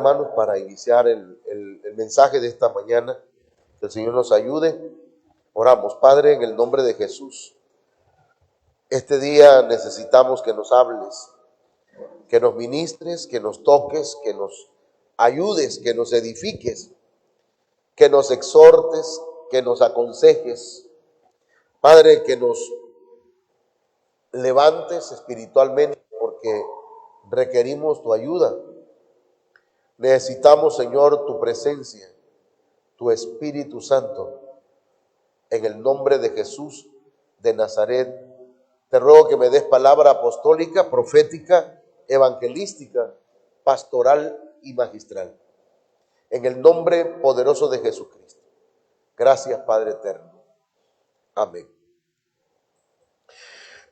hermanos, para iniciar el mensaje de esta mañana. Que el Señor nos ayude. Oramos. Padre, en el nombre de Jesús, este día necesitamos que nos hables, que nos ministres, que nos toques, que nos ayudes, que nos edifiques, que nos exhortes, que nos aconsejes. Padre, que nos levantes espiritualmente, porque requerimos tu ayuda. Necesitamos, Señor, tu presencia, tu Espíritu Santo. En el nombre de Jesús de Nazaret, te ruego que me des palabra apostólica, profética, evangelística, pastoral y magistral. En el nombre poderoso de Jesucristo. Gracias, Padre eterno. Amén.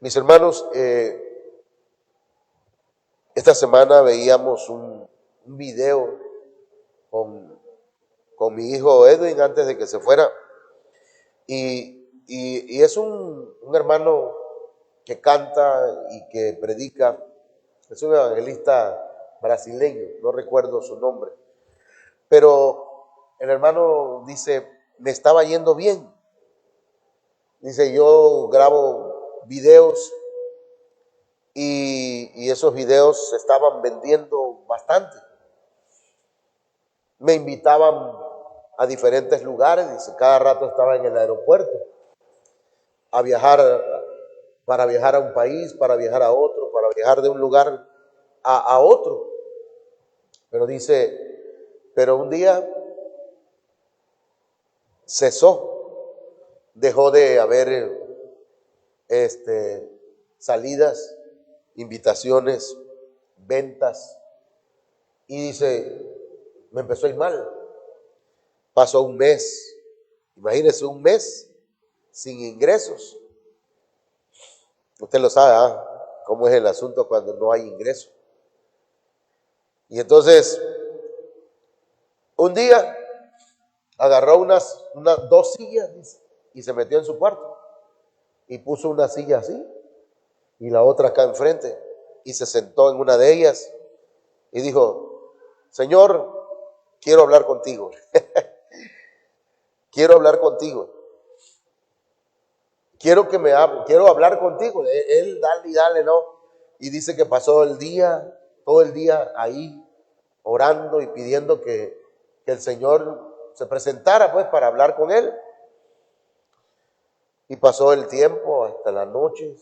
Mis hermanos, esta semana veíamos un video con mi hijo Edwin antes de que se fuera. Y es un hermano que canta y que predica. Es un evangelista brasileño, no recuerdo su nombre. Pero el hermano dice, me estaba yendo bien. Dice, yo grabo videos y esos videos se estaban vendiendo bastante. Me invitaban a diferentes lugares, dice, cada rato estaba en el aeropuerto a viajar, para viajar a un país, para viajar a otro, para viajar de un lugar a otro. Pero dice, pero un día cesó, dejó de haber salidas, invitaciones, ventas, y dice, me empezó a ir mal. Pasó un mes, imagínese un mes sin ingresos. Usted lo sabe, ¿ah? Cómo es el asunto cuando no hay ingreso. Y entonces, un día agarró dos sillas, dice, y se metió en su cuarto y puso una silla así y la otra acá enfrente y se sentó en una de ellas y dijo, Señor, quiero hablar contigo. Quiero hablar contigo. Quiero que me hable, quiero hablar contigo. Él dale y dale, ¿no? Y dice que pasó todo el día ahí, orando y pidiendo que el Señor se presentara, pues, para hablar con él. Y pasó el tiempo hasta la noche,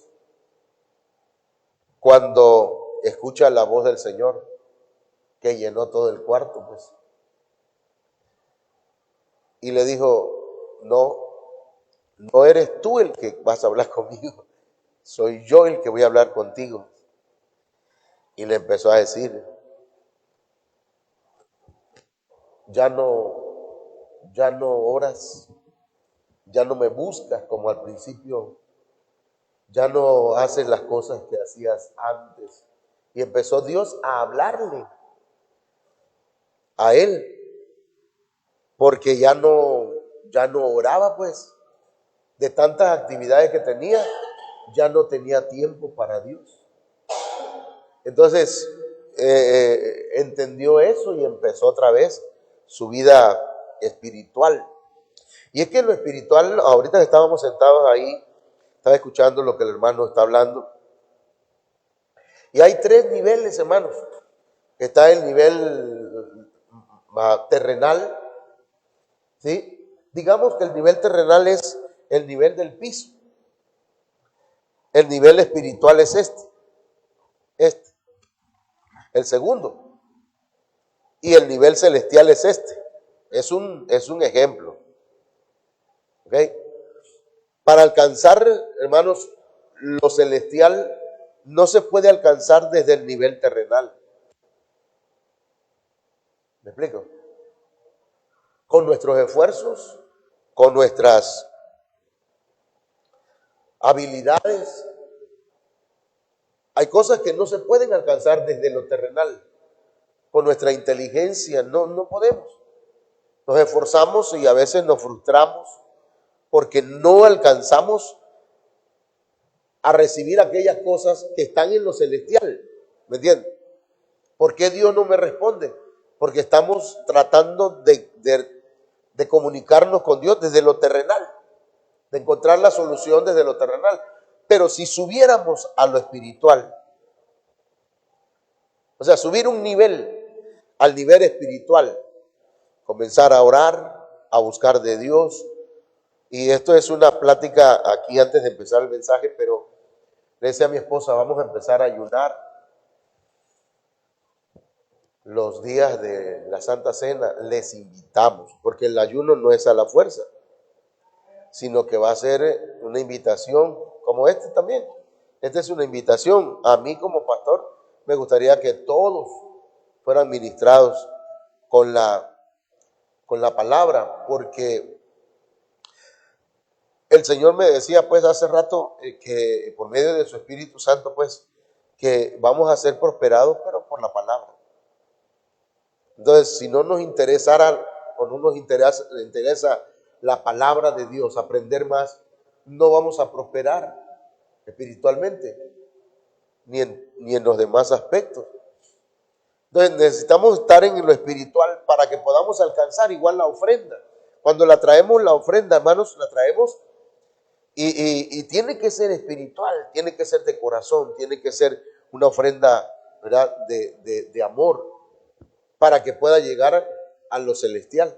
cuando escucha la voz del Señor, que llenó todo el cuarto, pues. Y le dijo, no eres tú el que vas a hablar conmigo, soy yo el que voy a hablar contigo. Y le empezó a decir, ya no oras, ya no me buscas como al principio, ya no haces las cosas que hacías antes. Y empezó Dios a hablarle a él, porque ya no oraba, pues, de tantas actividades que tenía, ya no tenía tiempo para Dios. Entonces, entendió eso y empezó otra vez su vida espiritual. Y es que lo espiritual, ahorita que estábamos sentados ahí, estaba escuchando lo que el hermano está hablando. Y hay tres niveles, hermanos. Está el nivel terrenal, ¿sí? Digamos que el nivel terrenal es el nivel del piso. El nivel espiritual es este, el segundo. Y el nivel celestial es este. Es un ejemplo. ¿Ok? Para alcanzar, hermanos, lo celestial no se puede alcanzar desde el nivel terrenal. ¿Me explico? Con nuestros esfuerzos, con nuestras habilidades. Hay cosas que no se pueden alcanzar desde lo terrenal. Con nuestra inteligencia no podemos. Nos esforzamos y a veces nos frustramos porque no alcanzamos a recibir aquellas cosas que están en lo celestial. ¿Me entiendes? ¿Por qué Dios no me responde? porque estamos tratando de comunicarnos con Dios desde lo terrenal, de encontrar la solución desde lo terrenal. Pero si subiéramos a lo espiritual, o sea, subir un nivel al nivel espiritual, comenzar a orar, a buscar de Dios. Y esto es una plática aquí antes de empezar el mensaje, pero le decía a mi esposa, vamos a empezar a ayunar los días de la Santa Cena. Les invitamos, porque el ayuno no es a la fuerza, sino que va a ser una invitación, como este también. Esta es una invitación. A mí como pastor me gustaría que todos fueran ministrados con la palabra, porque el Señor me decía pues hace rato que por medio de su Espíritu Santo pues que vamos a ser prosperados, pero por la palabra. Entonces, si no nos interesara o no nos interesa la palabra de Dios, aprender más, no vamos a prosperar espiritualmente, ni en los demás aspectos. Entonces necesitamos estar en lo espiritual para que podamos alcanzar igual la ofrenda. Cuando la traemos la ofrenda, hermanos, la traemos y tiene que ser espiritual, tiene que ser de corazón, tiene que ser una ofrenda, ¿verdad?, de amor, para que pueda llegar a lo celestial.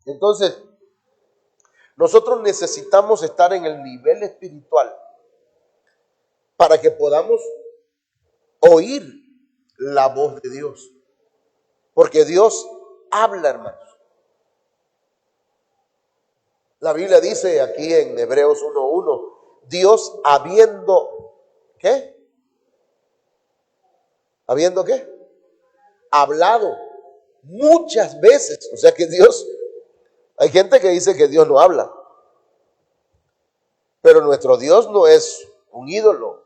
Entonces, nosotros necesitamos estar en el nivel espiritual para que podamos oír la voz de Dios. Porque Dios habla, hermanos. La Biblia dice aquí en Hebreos 1:1, Dios habiendo, ¿qué? ¿Habiendo qué? Hablado muchas veces. O sea que Dios, hay gente que dice que Dios no habla, pero nuestro Dios no es un ídolo.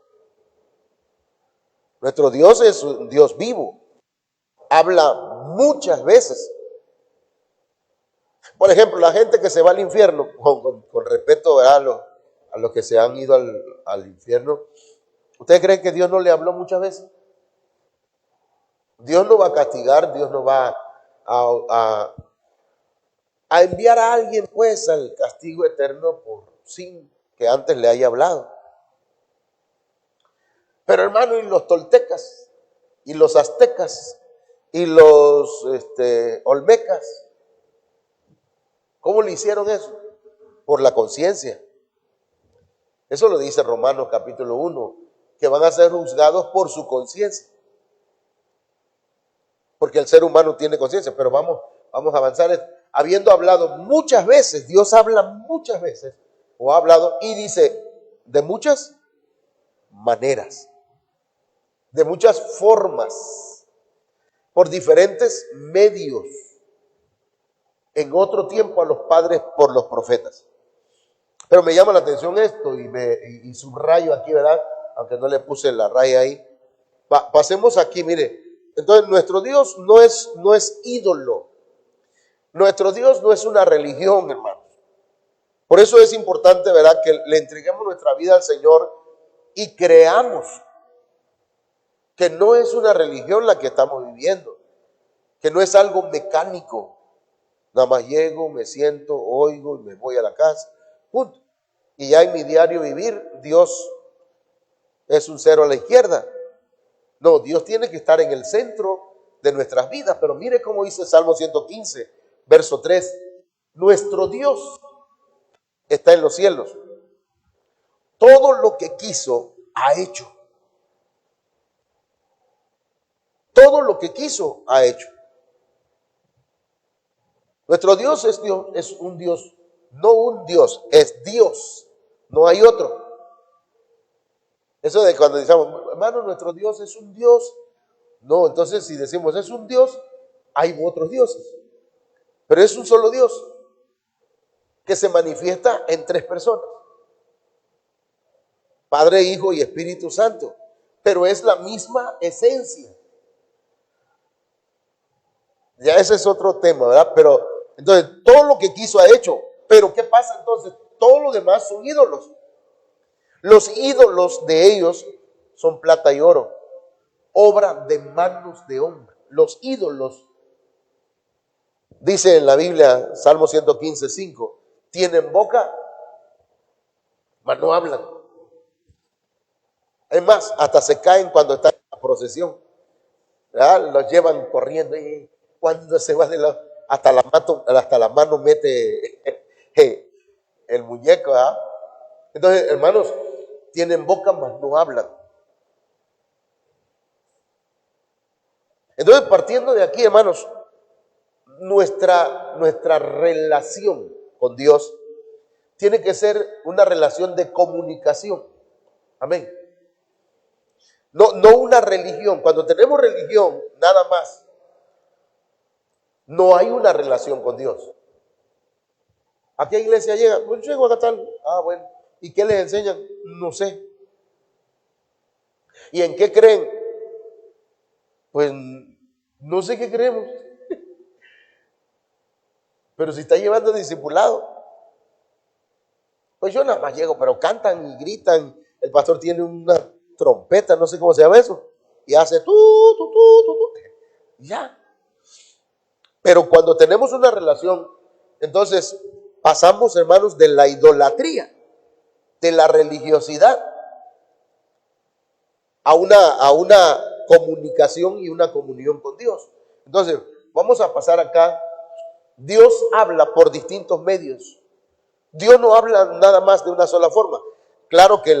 Nuestro Dios es un Dios vivo. Habla muchas veces. Por ejemplo, la gente que se va al infierno, con respeto, ¿verdad?, a los que se han ido al infierno, ¿ustedes creen que Dios no le habló muchas veces? Dios no va a castigar, Dios no va a enviar a alguien pues al castigo eterno sin que antes le haya hablado. Pero hermano, y los toltecas, y los aztecas, y los olmecas, ¿cómo le hicieron eso? Por la conciencia. Eso lo dice Romanos capítulo 1, que van a ser juzgados por su conciencia. Porque el ser humano tiene conciencia, pero vamos a avanzar. Habiendo hablado muchas veces, Dios habla muchas veces, o ha hablado y dice de muchas maneras, de muchas formas, por diferentes medios, en otro tiempo a los padres por los profetas. Pero me llama la atención esto y subrayo aquí, ¿verdad? Aunque no le puse la raya ahí. Pasemos aquí, mire. Entonces, nuestro Dios no es ídolo. Nuestro Dios no es una religión, hermanos. Por eso es importante, ¿verdad?, que le entreguemos nuestra vida al Señor y creamos que no es una religión la que estamos viviendo, que no es algo mecánico. Nada más llego, me siento, oigo y me voy a la casa. Punto. Y ya en mi diario vivir, Dios es un cero a la izquierda. No, Dios tiene que estar en el centro de nuestras vidas. Pero mire cómo dice Salmo 115, verso 3. Nuestro Dios está en los cielos. Todo lo que quiso ha hecho. Todo lo que quiso ha hecho. Nuestro Dios es Dios, es un Dios, no un Dios, es Dios, no hay otro. Eso de cuando decimos, hermano, nuestro Dios es un Dios, no, entonces si decimos es un Dios, hay otros dioses, pero es un solo Dios que se manifiesta en tres personas, Padre, Hijo y Espíritu Santo, pero es la misma esencia. Ya ese es otro tema, ¿verdad? Pero entonces todo lo que quiso ha hecho, pero ¿qué pasa entonces? Todo lo demás son ídolos. Los ídolos de ellos son plata y oro, obra de manos de hombre. los ídolos, dice en la Biblia, Salmo 115:5, tienen boca, mas no hablan. Es más, hasta se caen cuando están en la procesión, ¿verdad? Los llevan corriendo y cuando se va hasta la mano mete el muñeco, ¿verdad? Entonces, hermanos, tienen boca, mas no hablan. Entonces, partiendo de aquí, hermanos, nuestra relación con Dios tiene que ser una relación de comunicación. Amén. No una religión. Cuando tenemos religión, nada más, no hay una relación con Dios. ¿A qué iglesia llega? Pues llego acá tal. Ah, bueno. ¿Y qué les enseñan? No sé. ¿Y en qué creen? Pues no sé qué creemos. Pero si está llevando discipulado, pues yo nada más llego, pero cantan y gritan. El pastor tiene una trompeta, no sé cómo se llama eso, y hace tú. Ya. Pero cuando tenemos una relación, entonces pasamos, hermanos, de la idolatría, de la religiosidad, a una comunicación y una comunión con Dios. Entonces, vamos a pasar acá. Dios habla por distintos medios. Dios no habla nada más de una sola forma. Claro que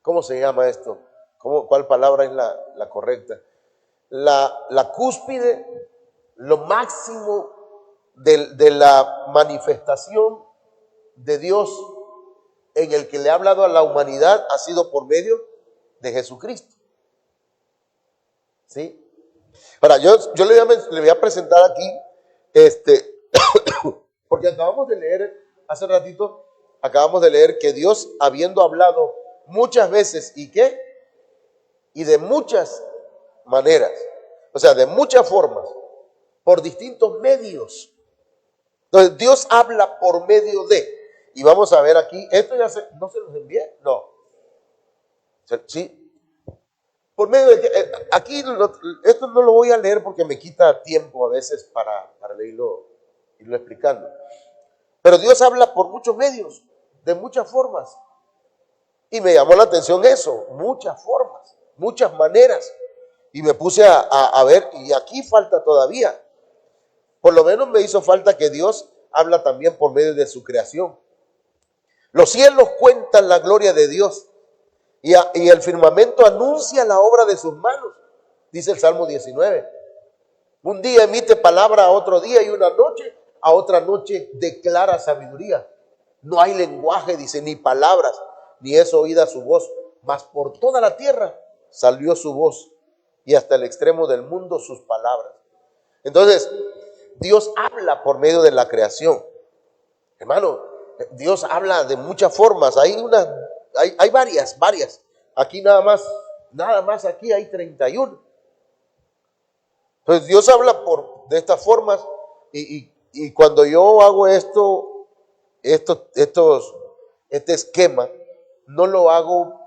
¿cómo se llama esto? ¿Cuál palabra es la correcta? La cúspide, lo máximo de la manifestación de Dios en el que le ha hablado a la humanidad ha sido por medio de Jesucristo. ¿Sí? Ahora, yo le voy a presentar aquí, porque acabamos de leer, hace ratito, acabamos de leer que Dios, habiendo hablado muchas veces, ¿y qué? Y de muchas maneras, o sea, de muchas formas, por distintos medios. Entonces, Dios habla por medio de, y vamos a ver aquí, esto ya ¿no se los envié? No. ¿Sí? Por medio de, aquí esto no lo voy a leer porque me quita tiempo a veces para irlo explicando. Pero Dios habla por muchos medios, de muchas formas. Y me llamó la atención eso, muchas formas, muchas maneras. Y me puse a ver, y aquí falta todavía. Por lo menos me hizo falta que Dios habla también por medio de su creación. Los cielos cuentan la gloria de Dios y el firmamento anuncia la obra de sus manos, dice el Salmo 19. Un día emite palabra a otro día y una noche a otra noche declara sabiduría. No hay lenguaje, dice, ni palabras, ni es oída su voz, mas por toda la tierra salió su voz y hasta el extremo del mundo sus palabras. Entonces, Dios habla por medio de la creación. Hermano, Dios habla de muchas formas. Hay varias. Aquí nada más aquí hay 31. Entonces Dios habla de estas formas y cuando yo hago este esquema, no lo hago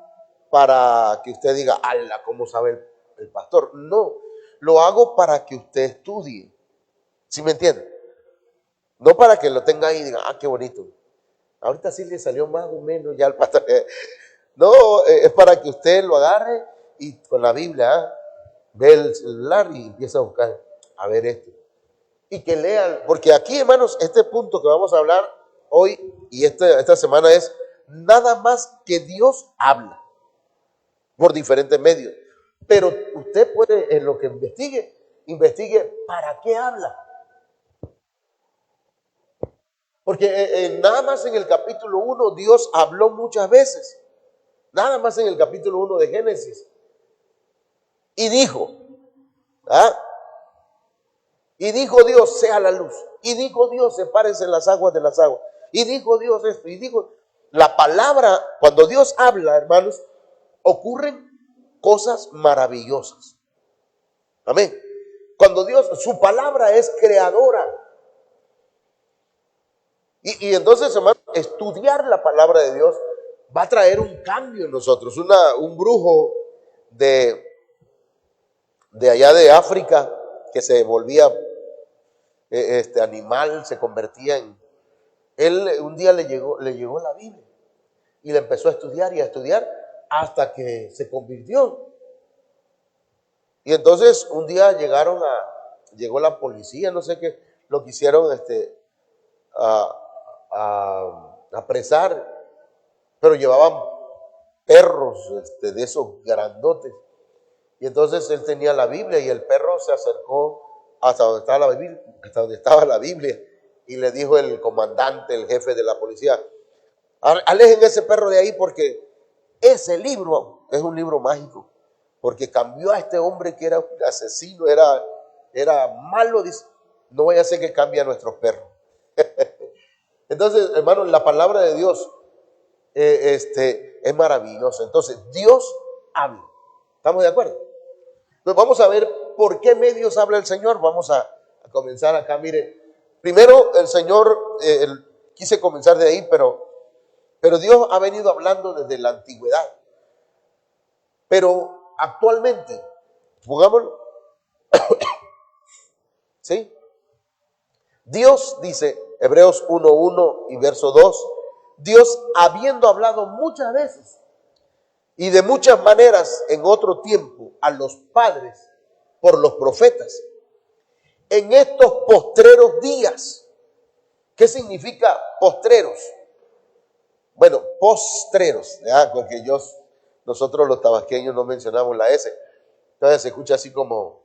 para que usted diga, ala, ¿cómo sabe el pastor? No, lo hago para que usted estudie. ¿Sí me entiende? No para que lo tenga ahí y diga, ah, qué bonito. Ahorita sí le salió más o menos ya al pastor. No, es para que usted lo agarre y con la Biblia ve el celular y empieza a buscar, a ver esto. Y que lean, porque aquí, hermanos, este punto que vamos a hablar hoy y esta semana es nada más que Dios habla por diferentes medios. Pero usted puede, en lo que investigue para qué habla. Porque nada más en el capítulo 1 Dios habló muchas veces. Nada más en el capítulo 1 de Génesis. Y dijo, y dijo Dios, sea la luz. Y dijo Dios, sepárense las aguas de las aguas. Y dijo Dios esto. Y dijo, la palabra, cuando Dios habla, hermanos, ocurren cosas maravillosas. Amén. Cuando Dios, su palabra es creadora. Y entonces, hermanos, estudiar la palabra de Dios va a traer un cambio en nosotros. Un brujo de, de allá de África, que se volvía animal, se convertía en... Él un día le llegó la Biblia y la empezó a estudiar y a estudiar hasta que se convirtió. Y entonces un día llegó la policía, no sé qué, lo quisieron apresar, pero llevaban perros de esos grandotes. Y entonces él tenía la Biblia y el perro se acercó hasta donde estaba la Biblia, y le dijo el comandante, el jefe de la policía: alejen ese perro de ahí, porque ese libro es un libro mágico, porque cambió a este hombre que era un asesino, era malo, dice, no vaya a ser que cambie a nuestros perros. Entonces, hermanos, la palabra de Dios es maravillosa. Entonces, Dios habla. ¿Estamos de acuerdo? Entonces, vamos a ver por qué medios habla el Señor. Vamos a comenzar acá. Mire, primero el Señor, quise comenzar de ahí, pero Dios ha venido hablando desde la antigüedad. Pero actualmente, pongámoslo, ¿sí? Dios dice, Hebreos 1:1 y verso 2, Dios, habiendo hablado muchas veces y de muchas maneras en otro tiempo a los padres por los profetas, en estos postreros días. ¿Qué significa postreros? Bueno, postreros, ¿ya? Porque nosotros los tabasqueños no mencionamos la S. Entonces se escucha así como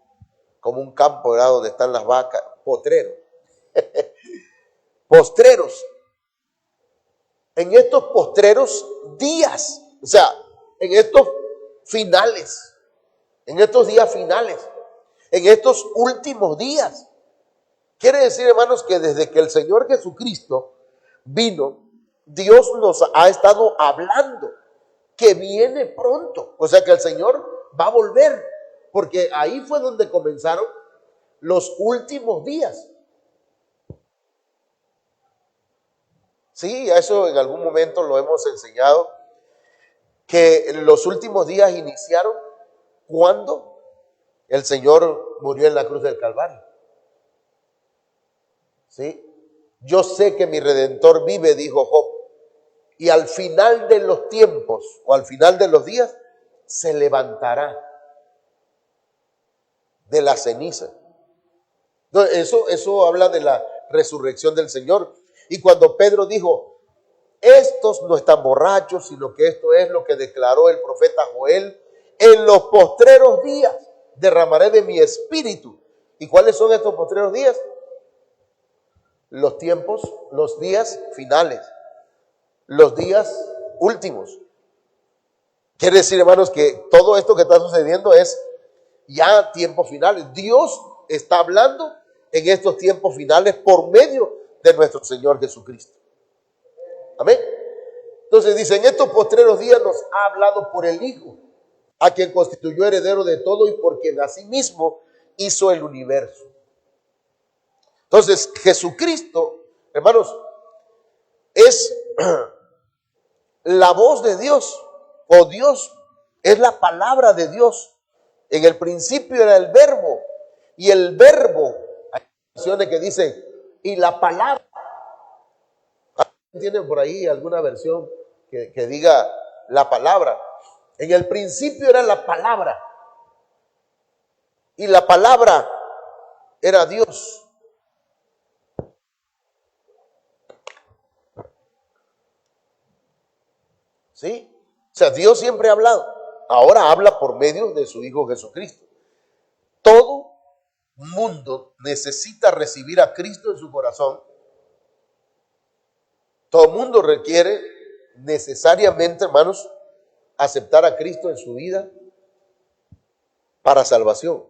un campo, ¿verdad?, donde están las vacas. Potrero. Postreros. En estos postreros días, o sea, en estos finales, en estos días finales, en estos últimos días. Quiere decir, hermanos, que desde que el Señor Jesucristo vino, Dios nos ha estado hablando que viene pronto. O sea, que el Señor va a volver, porque ahí fue donde comenzaron los últimos días. Sí, a eso en algún momento lo hemos enseñado, que los últimos días iniciaron cuando el Señor murió en la cruz del Calvario. ¿Sí? Yo sé que mi Redentor vive, dijo Job, y al final de los tiempos o al final de los días se levantará de la ceniza. Entonces, eso habla de la resurrección del Señor. Y cuando Pedro dijo, estos no están borrachos, sino que esto es lo que declaró el profeta Joel: en los postreros días derramaré de mi espíritu. ¿Y cuáles son estos postreros días? Los tiempos, los días finales, los días últimos. Quiere decir, hermanos, que todo esto que está sucediendo es ya tiempos finales. Dios está hablando en estos tiempos finales por medio de nuestro Señor Jesucristo. Amén. Entonces dice, en estos postreros días nos ha hablado por el Hijo, a quien constituyó heredero de todo y por quien asimismo hizo el universo. Entonces, Jesucristo, hermanos, es la voz de Dios, o Dios es la palabra de Dios. En el principio era el verbo, y el verbo, hay versiones que dicen, y la palabra. ¿Tienen por ahí alguna versión que diga la palabra? En el principio era la palabra, y la palabra era Dios. ¿Sí? O sea, Dios siempre ha hablado. Ahora habla por medio de su Hijo Jesucristo. Todo mundo necesita recibir a Cristo en su corazón. Todo mundo requiere necesariamente, hermanos, aceptar a Cristo en su vida para salvación.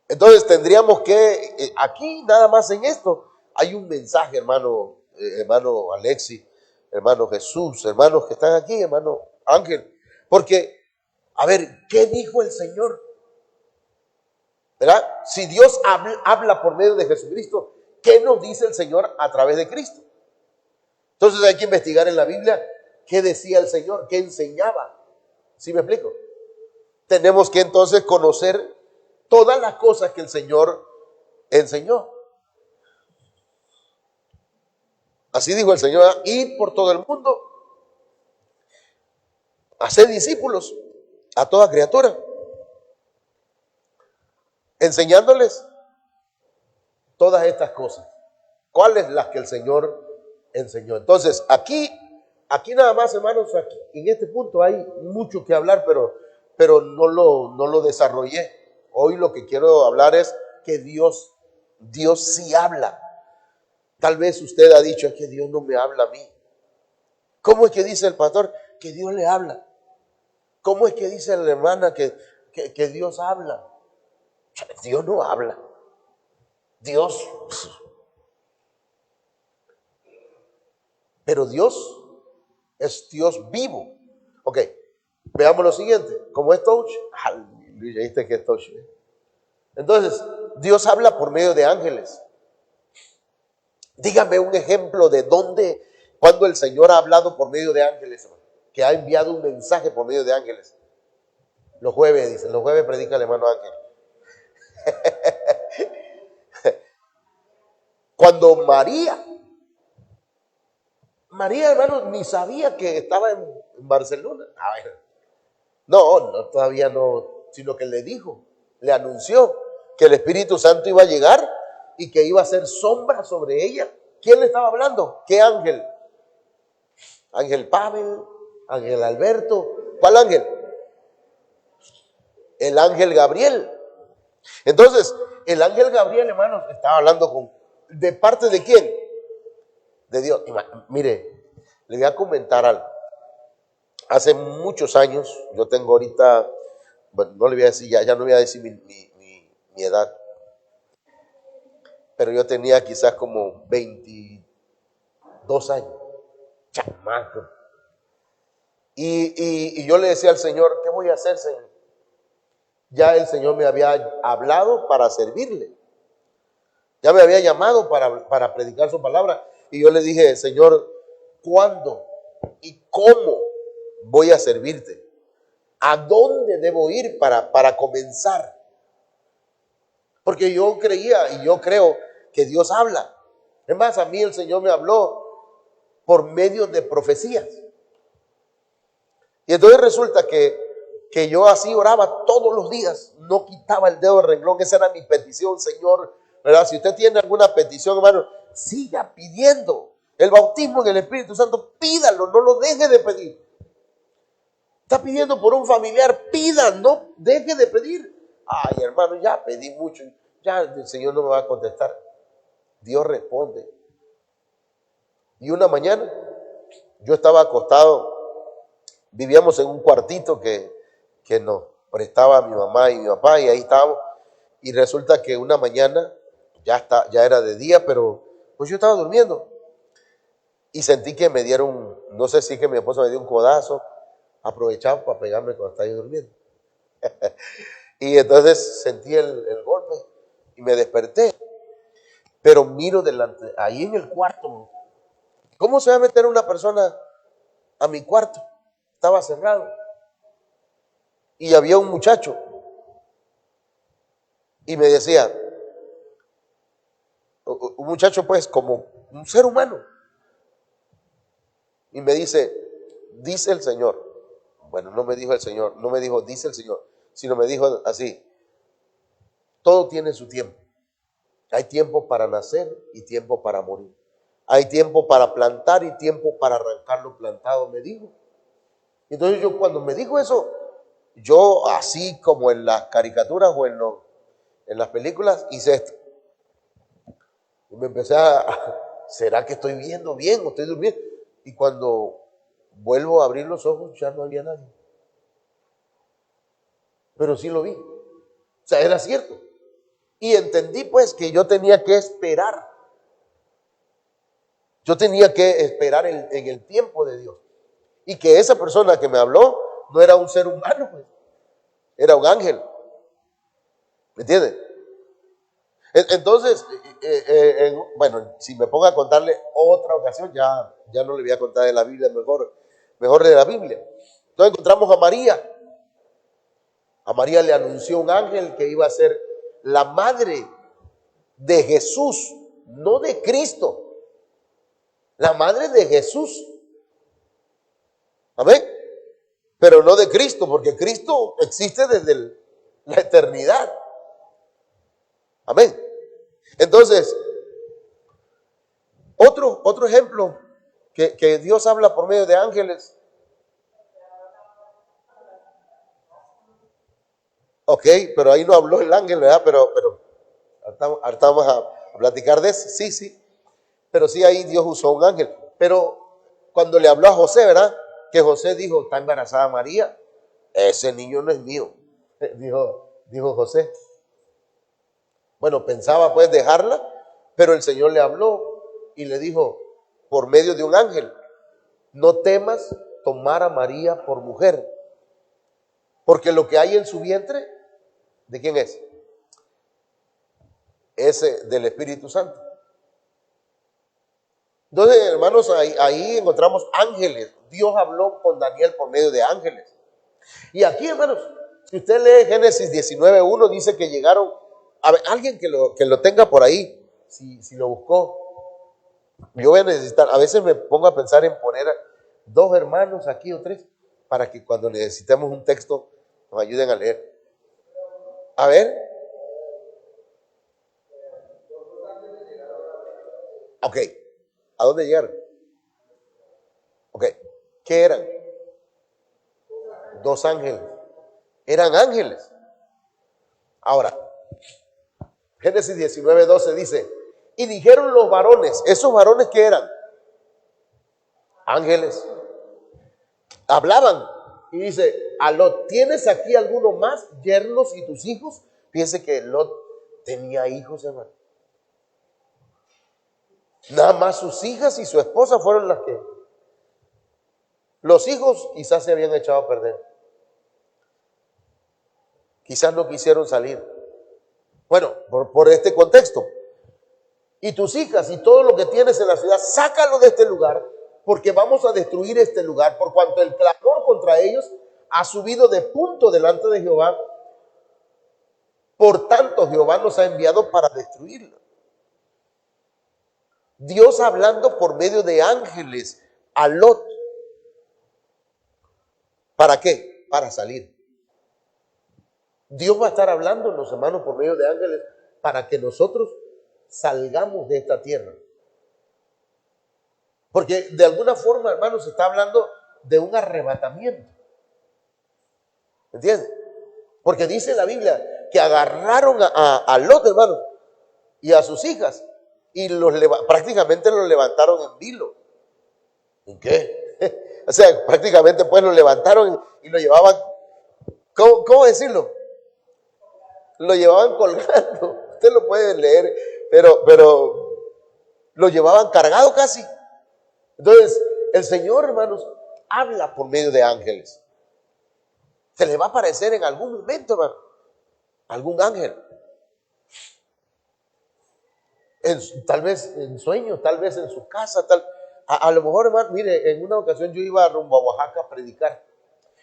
Entonces tendríamos que, aquí nada más en esto, hay un mensaje, hermano Alexis, hermano Jesús, hermanos que están aquí, hermano Ángel, porque, a ver, ¿qué dijo el Señor? ¿Verdad? Si Dios habla por medio de Jesucristo, ¿qué nos dice el Señor a través de Cristo? Entonces hay que investigar en la Biblia qué decía el Señor, qué enseñaba. ¿Sí me explico? Tenemos que entonces conocer todas las cosas que el Señor enseñó. Así dijo el Señor, ir por todo el mundo, hacer discípulos a toda criatura, enseñándoles todas estas cosas. ¿Cuáles? Las que el Señor enseñó. Entonces, aquí nada más, hermanos, aquí, en este punto hay mucho que hablar, pero no lo desarrollé. Hoy lo que quiero hablar es que Dios sí habla. Tal vez usted ha dicho, es que Dios no me habla a mí. ¿Cómo es que dice el pastor que Dios le habla? ¿Cómo es que dice la hermana que Dios habla? Dios no habla. Pero Dios es Dios vivo. Ok, veamos lo siguiente. ¿Cómo es touch? Aleluya, ¿viste que es touch? Entonces, Dios habla por medio de ángeles. Dígame un ejemplo de cuando el Señor ha hablado por medio de ángeles, que ha enviado un mensaje por medio de ángeles. Los jueves, dicen, los jueves predica el hermano Ángel. Cuando María, hermano, ni sabía que estaba en Barcelona. A ver, no, todavía no, sino que le anunció que el Espíritu Santo iba a llegar y que iba a hacer sombra sobre ella. ¿Quién le estaba hablando? ¿Qué ángel? Ángel Pavel, ángel Alberto. ¿Cuál ángel? El ángel Gabriel. Entonces, el ángel Gabriel, hermanos, estaba hablando ¿de parte de quién? De Dios. Mire, le voy a comentar algo. Hace muchos años, yo tengo ahorita, bueno, no le voy a decir, ya no voy a decir mi edad, pero yo tenía quizás como 22 años, chamaco. Y yo le decía al Señor, ¿qué voy a hacer, Señor? Ya el Señor me había hablado para servirle. Ya me había llamado para predicar su palabra. Y yo le dije, Señor, ¿cuándo y cómo voy a servirte? ¿A dónde debo ir para comenzar? Porque yo creía y yo creo que Dios habla. Es más, a mí el Señor me habló por medio de profecías. Y entonces resulta que yo así oraba todos los días, no quitaba el dedo del renglón. Esa era mi petición, Señor, ¿verdad? Si usted tiene alguna petición, hermano, siga pidiendo el bautismo en el Espíritu Santo, pídalo, no lo deje de pedir. Está pidiendo por un familiar, pida, no deje de pedir. Ay, hermano, ya pedí mucho, ya el Señor no me va a contestar. Dios responde. Y una mañana yo estaba acostado, vivíamos en un cuartito que nos prestaba mi mamá y mi papá, y ahí estábamos. Y resulta que una mañana, ya era de día, pero pues yo estaba durmiendo. Y sentí que me dieron, no sé si es que mi esposa me dio un codazo, aprovechaba para pegarme cuando estaba yo durmiendo. Y entonces sentí el golpe y me desperté. Pero miro delante, ahí en el cuarto, ¿cómo se va a meter una persona a mi cuarto? Estaba cerrado. Y había un muchacho. Y me decía, un muchacho pues como un ser humano. Y me dice el Señor. Bueno, no me dijo el Señor, no me dijo dice el Señor, sino me dijo así, todo tiene su tiempo. Hay tiempo para nacer y tiempo para morir. Hay tiempo para plantar y tiempo para arrancar lo plantado, me dijo. Entonces yo cuando me dijo eso, yo así como en las caricaturas o en las películas, hice esto. Y me empecé ¿será que estoy viendo bien o estoy durmiendo? Y cuando vuelvo a abrir los ojos, ya no había nadie. Pero sí lo vi. O sea, era cierto. Y entendí pues que yo tenía que esperar. Yo tenía que esperar en el tiempo de Dios. Y que esa persona que me habló no era un ser humano, pues. Era un ángel. ¿Me entienden? Entonces, bueno, si me pongo a contarle otra ocasión, ya no le voy a contar de la Biblia, mejor de la Biblia. Entonces encontramos a María. A María le anunció un ángel que iba a ser la madre de Jesús, no de Cristo, la madre de Jesús. Amén. Pero no de Cristo, porque Cristo existe desde la eternidad. Amén. Entonces, otro ejemplo que Dios habla por medio de ángeles. Ok, pero ahí no habló el ángel, ¿verdad? Pero ahorita vamos a platicar de eso. Sí, sí. Pero sí, ahí Dios usó un ángel. Pero cuando le habló a José, ¿verdad? Que José dijo, está embarazada María, ese niño no es mío. Dijo José. Bueno, pensaba pues dejarla, pero el Señor le habló y le dijo, por medio de un ángel, no temas tomar a María por mujer, porque lo que hay en su vientre, ¿de quién es? Es del Espíritu Santo. Entonces, hermanos, ahí encontramos ángeles. Dios habló con Daniel por medio de ángeles. Y aquí, hermanos, si usted lee Génesis 19:1, dice que llegaron, a ver, alguien que lo tenga por ahí, si lo buscó, yo voy a necesitar, a veces me pongo a pensar en poner dos hermanos aquí o tres, para que cuando necesitemos un texto nos ayuden a leer. A ver, ok, ¿a dónde llegaron? Ok, ¿qué eran? Dos ángeles. Eran ángeles. Ahora, Génesis 19:12 dice, y dijeron los varones, ¿esos varones qué eran? Ángeles. Hablaban. Y dice, a Lot, ¿tienes aquí alguno más, yernos y tus hijos? Fíjense que Lot tenía hijos, hermano. Nada más sus hijas y su esposa fueron las que... Los hijos quizás se habían echado a perder. Quizás no quisieron salir. Bueno, por este contexto. Y tus hijas y todo lo que tienes en la ciudad, sácalo de este lugar, porque vamos a destruir este lugar, por cuanto el clamor contra ellos ha subido de punto delante de Jehová. Por tanto, Jehová nos ha enviado para destruirlo. Dios hablando por medio de ángeles a Lot. ¿Para qué? Para salir. Dios va a estar hablándonos, hermanos, por medio de ángeles, para que nosotros salgamos de esta tierra. Porque de alguna forma, hermanos, se está hablando de un arrebatamiento. ¿Entiendes? Porque dice la Biblia que agarraron a Lot, hermanos, y a sus hijas, y prácticamente los levantaron en vilo. ¿En qué? O sea, prácticamente pues lo levantaron y lo llevaban, ¿cómo decirlo? Lo llevaban colgando. Usted lo puede leer, pero lo llevaban cargado casi. Entonces, el Señor, hermanos, habla por medio de ángeles. Se le va a aparecer en algún momento, hermano, algún ángel. Tal vez en sueños, tal vez en su casa, a lo mejor, hermano, mire, en una ocasión yo iba rumbo a Oaxaca a predicar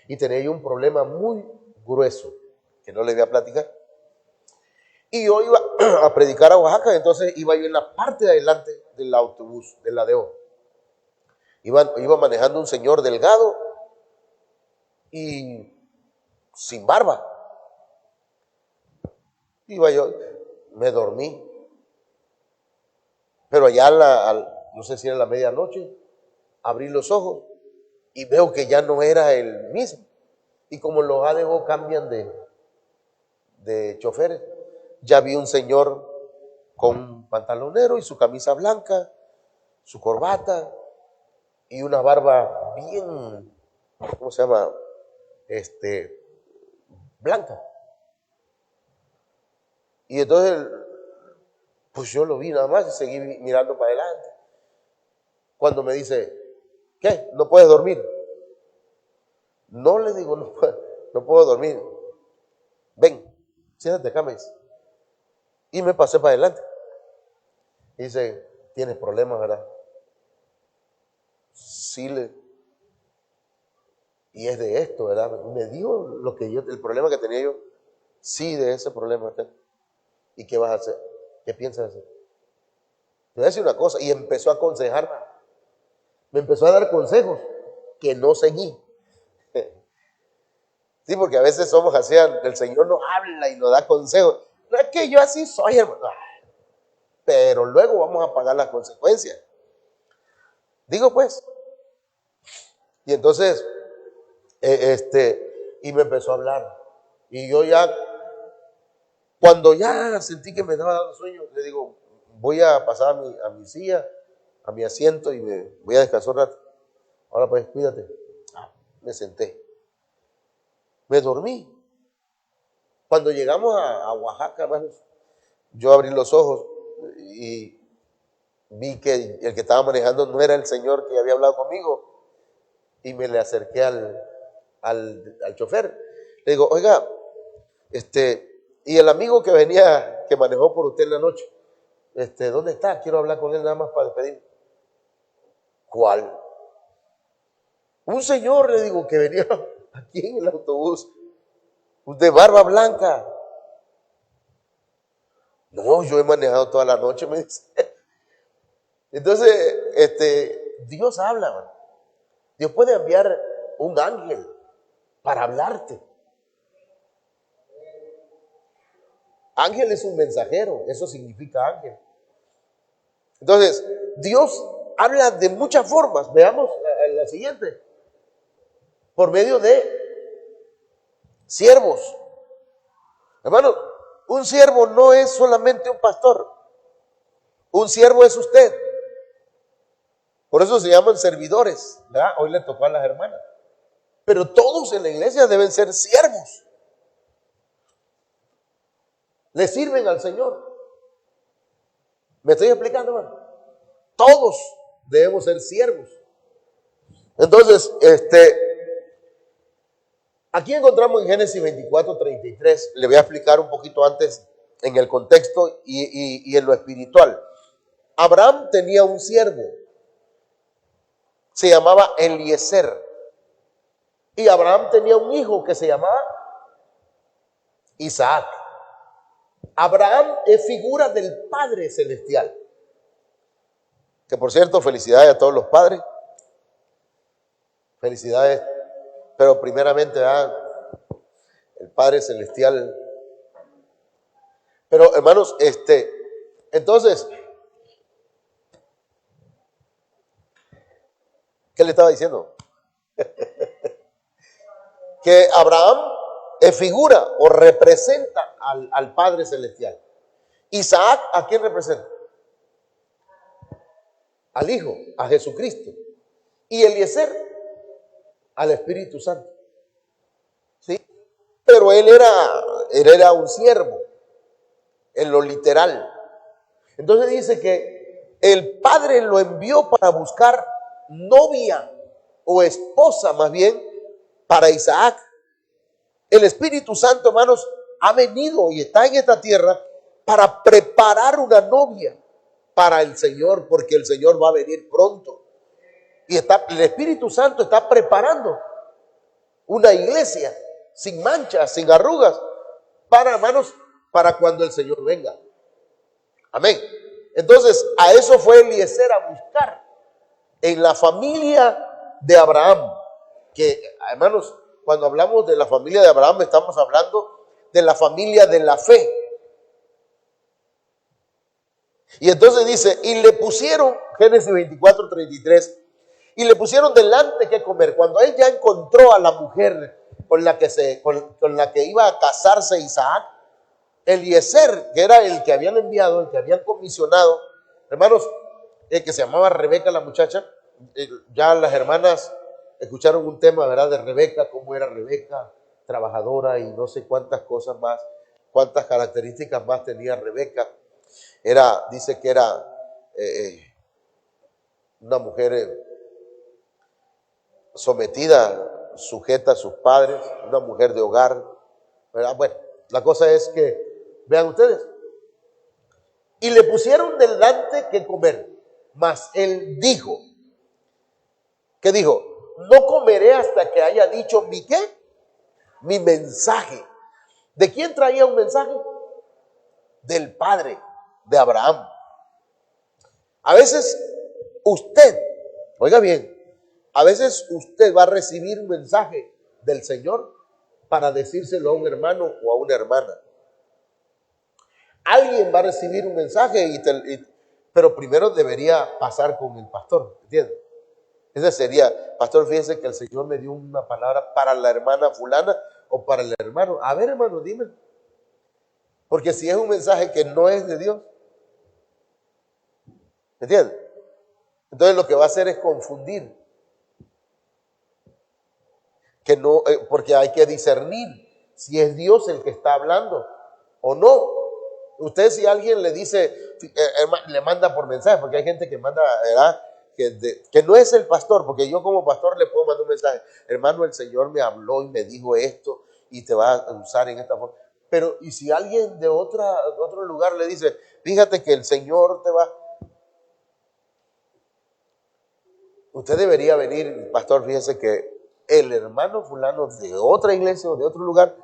y tenía yo un problema muy grueso que no le voy a platicar. Y yo iba a predicar a Oaxaca, entonces iba yo en la parte de adelante del autobús, del ladeo. Iba manejando un señor delgado y sin barba. Iba yo, me dormí. Pero allá no sé si era la medianoche, abrí los ojos y veo que ya no era el mismo. Y como los ADO cambian de choferes, ya vi un señor con un pantalonero y su camisa blanca, su corbata y una barba bien, ¿cómo se llama? Blanca. Y entonces, pues yo lo vi nada más y seguí mirando para adelante. Cuando me dice, ¿qué? ¿No puedes dormir? No, le digo, no puedo dormir. Ven, siéntate acá, me dice. Y me pasé para adelante. Y dice, ¿tienes problemas, verdad? Sí, Y es de esto, ¿verdad? Me dijo lo que yo, el problema que tenía yo. Sí, de ese problema tengo. ¿Y qué vas a hacer? ¿Qué piensas hacer? Te voy a decir una cosa. Y empezó a aconsejarme. Me empezó a dar consejos que no seguí. Sí, porque a veces somos así, el Señor nos habla y nos da consejos. No es que yo así soy, hermano. Pero luego vamos a pagar las consecuencias. Digo pues. Y entonces, y me empezó a hablar. Y yo ya, cuando ya sentí que me estaba dando sueño, le digo, voy a pasar a mi silla, a mi asiento y me voy a descansar un rato. Ahora pues, cuídate. Me senté. Me dormí. Cuando llegamos a Oaxaca, hermanos, yo abrí los ojos y vi que el que estaba manejando no era el señor que había hablado conmigo y me le acerqué al chofer. Le digo, oiga, y el amigo que venía, que manejó por usted en la noche, ¿dónde está? Quiero hablar con él nada más para despedirme. ¿Cuál? Un señor, le digo, que venía aquí en el autobús, de barba blanca. No, yo he manejado toda la noche, me dice. Entonces, Dios habla, man. Dios puede enviar un ángel para hablarte. Ángel es un mensajero, eso significa ángel. Entonces, Dios habla de muchas formas. Veamos la siguiente. Por medio de siervos. Hermano, un siervo no es solamente un pastor. Un siervo es usted. Por eso se llaman servidores, ¿verdad? Hoy le tocó a las hermanas. Pero todos en la iglesia deben ser siervos. Le sirven al Señor. ¿Me estoy explicando, hermano? Todos debemos ser siervos. Entonces, aquí encontramos en Génesis 24:33. Le voy a explicar un poquito antes en el contexto y en lo espiritual. Abraham tenía un siervo. Se llamaba Eliezer. Y Abraham tenía un hijo que se llamaba Isaac. Abraham es figura del Padre Celestial. Que por cierto, felicidades a todos los padres. Felicidades. Pero primeramente el Padre Celestial. Pero hermanos, entonces, ¿qué le estaba diciendo? Que Abraham es figura o representa al Padre Celestial. Isaac, ¿a quién representa? Al Hijo, a Jesucristo. Y Eliezer, al Espíritu Santo. ¿Sí? Pero él era un siervo, en lo literal. Entonces dice que el Padre lo envió para buscar novia o esposa, más bien, para Isaac. El Espíritu Santo, hermanos, ha venido y está en esta tierra para preparar una novia para el Señor, porque el Señor va a venir pronto. Y el Espíritu Santo está preparando una iglesia sin manchas, sin arrugas, para, hermanos, para cuando el Señor venga. Amén. Entonces, a eso fue Eliezer a buscar en la familia de Abraham. Que, hermanos, cuando hablamos de la familia de Abraham, estamos hablando de la familia de la fe. Y entonces dice, y le pusieron, Génesis 24:33, y le pusieron delante que comer. Cuando él ya encontró a la mujer con la que iba a casarse Isaac, Eliezer, que era el que habían enviado, el que habían comisionado, hermanos, que se llamaba Rebeca la muchacha. Ya las hermanas escucharon un tema, ¿verdad?, de Rebeca, cómo era Rebeca, trabajadora y no sé cuántas cosas más, cuántas características más tenía Rebeca. Dice que era una mujer sometida, sujeta a sus padres, una mujer de hogar, ¿verdad? Bueno, la cosa es que, vean ustedes, y le pusieron delante que comer, mas él dijo, ¿qué dijo? no comeré hasta que haya dicho mi ¿qué? Mi mensaje. ¿De quién traía un mensaje? Del padre de Abraham. A veces usted, oiga bien, a veces usted va a recibir un mensaje del Señor para decírselo a un hermano o a una hermana. Alguien va a recibir un mensaje, pero primero debería pasar con el pastor, ¿entiende? Ese sería, pastor, fíjese que el Señor me dio una palabra para la hermana fulana o para el hermano. A ver, hermano, dime. Porque si es un mensaje que no es de Dios, ¿entiende? Entonces lo que va a hacer es confundir. Que no, porque hay que discernir si es Dios el que está hablando o no. Usted, si alguien le dice, le manda por mensaje, porque hay gente que manda, ¿verdad? Que no es el pastor, porque yo como pastor le puedo mandar un mensaje, hermano, el Señor me habló y me dijo esto y te va a usar en esta forma. Pero, y si alguien de otro lugar le dice, fíjate que el Señor te va, usted debería venir, pastor, fíjese que el hermano fulano de otra iglesia o de otro lugar,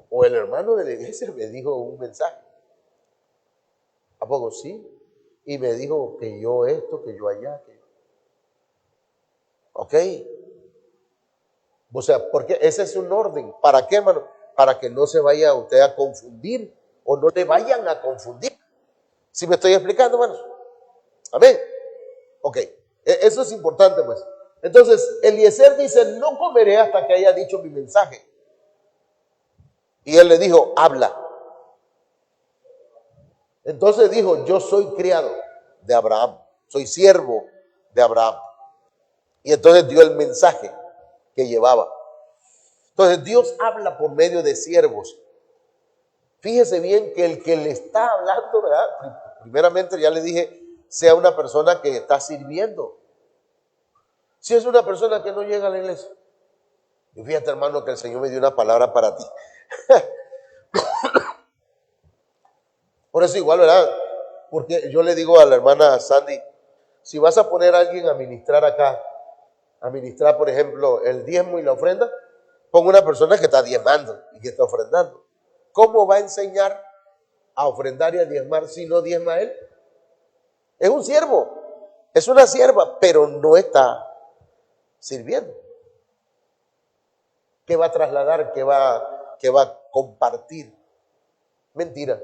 o el hermano de la iglesia me dijo un mensaje. ¿A poco sí? Y me dijo que yo esto, que yo allá, que... Ok. O sea, porque ese es un orden. ¿Para qué, hermano? Para que no se vaya usted a confundir o no le vayan a confundir. ¿Sí me estoy explicando, hermanos? Amén. Ok. Eso es importante, pues. Entonces, Eliezer dice, no comeré hasta que haya dicho mi mensaje. Y él le dijo, habla. Entonces dijo, yo soy criado de Abraham, soy siervo de Abraham. Y entonces dio el mensaje que llevaba. Entonces Dios habla por medio de siervos. Fíjese bien que el que le está hablando, ¿verdad? Primeramente ya le dije, sea una persona que está sirviendo. Si es una persona que no llega a la iglesia. Y fíjate, hermano, que el Señor me dio una palabra para ti. Por eso igual, ¿verdad? Porque yo le digo a la hermana Sandy, si vas a poner a alguien a ministrar acá, a ministrar, por ejemplo, el diezmo y la ofrenda, pon una persona que está diezmando y que está ofrendando. ¿Cómo va a enseñar a ofrendar y a diezmar si no diezma él? Es un siervo, es una sierva, pero no está sirviendo. ¿Qué va a trasladar? ¿Qué va a compartir? Mentira.